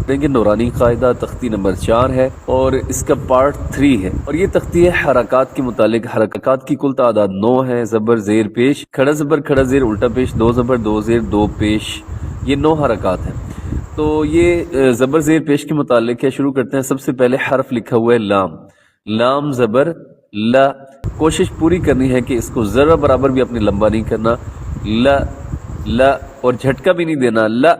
دیکھیں نورانی قاعدہ تختی نمبر 4 ہے اور اس کا پارٹ 3 ہے، اور یہ تختی ہے حرکات کے متعلق۔ حرکات کی کل تعداد 9 ہے۔ زبر زیر پیش، کھڑا زبر کھڑا زیر الٹا پیش، دو زبر دو زیر دو پیش، یہ 9 حرکات ہیں۔ تو یہ زبر زیر پیش کے متعلق ہے۔ شروع کرتے ہیں۔ سب سے پہلے حرف لکھا ہوا ہے لام، لام زبر لا، کوشش پوری کرنی ہے کہ اس کو ذرہ برابر بھی اپنے لمبا نہیں کرنا، لا لا، اور جھٹکا بھی نہیں دینا، لا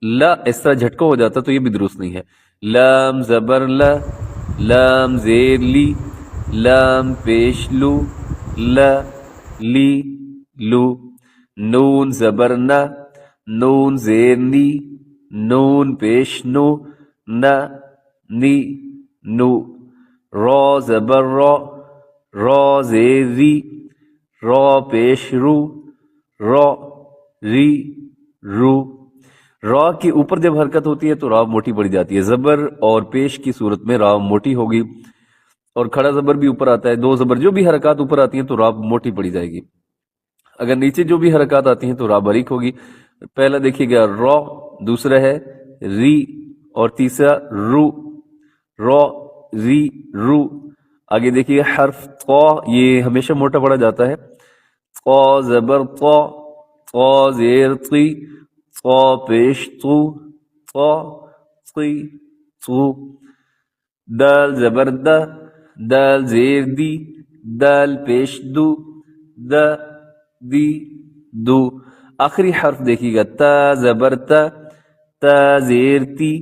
لا اس طرح جھٹکا ہو جاتا تو یہ بھی درست نہیں ہے۔ لام زبر لا، لام زیر لی، لام پیش لو، لا لی لو، نون زبر نا، نون زیر نی، نون پیش نو، نا نی نو، را زبر را، را زیر ری، را پیش رو، را ری رو۔ را کے اوپر جب حرکت ہوتی ہے تو را موٹی پڑی جاتی ہے، زبر اور پیش کی صورت میں را موٹی ہوگی، اور کھڑا زبر بھی اوپر آتا ہے۔ دو زبر جو بھی حرکات اوپر آتی ہیں تو را موٹی پڑی جائے گی، اگر نیچے جو بھی حرکات آتی ہیں تو را باریک ہوگی۔ پہلا دیکھیے گا را، دوسرا ہے ری، اور تیسرا رو، را ری رو۔ آگے دیکھیے حرف طا، یہ ہمیشہ موٹا پڑا جاتا ہے۔ طا زبر طا، طا زیر طی، طا پیش طو، طا طی طو، دال زبر دا، دال زیر دی، دال پیش دو، دا دی دو۔ آخری حرف دیکھیے گا تا زبر تا، تا زیر تی،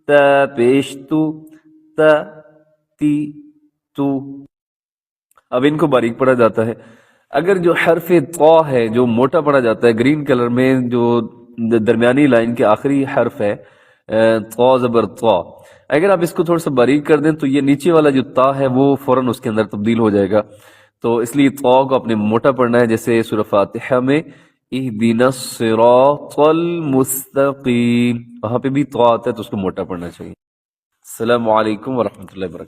تا پیش تو، تا تی تو۔ اب ان کو باریک پڑھا جاتا ہے۔ اگر جو حرف طا ہے جو موٹا پڑھا جاتا ہے، گرین کلر میں جو درمیانی لائن کے آخری حرف ہے طا زبر طا، اگر آپ اس کو تھوڑا سا باریک کر دیں تو یہ نیچے والا جو تا ہے وہ فوراً اس کے اندر تبدیل ہو جائے گا، تو اس لیے طا کو اپنے موٹا پڑھنا ہے، جیسے سورہ فاتحہ میں اہدنا الصراط المستقیم، وہاں پہ بھی طا آتا ہے تو اس کو موٹا پڑھنا چاہیے۔ السلام علیکم ورحمۃ اللہ وبرکاتہ۔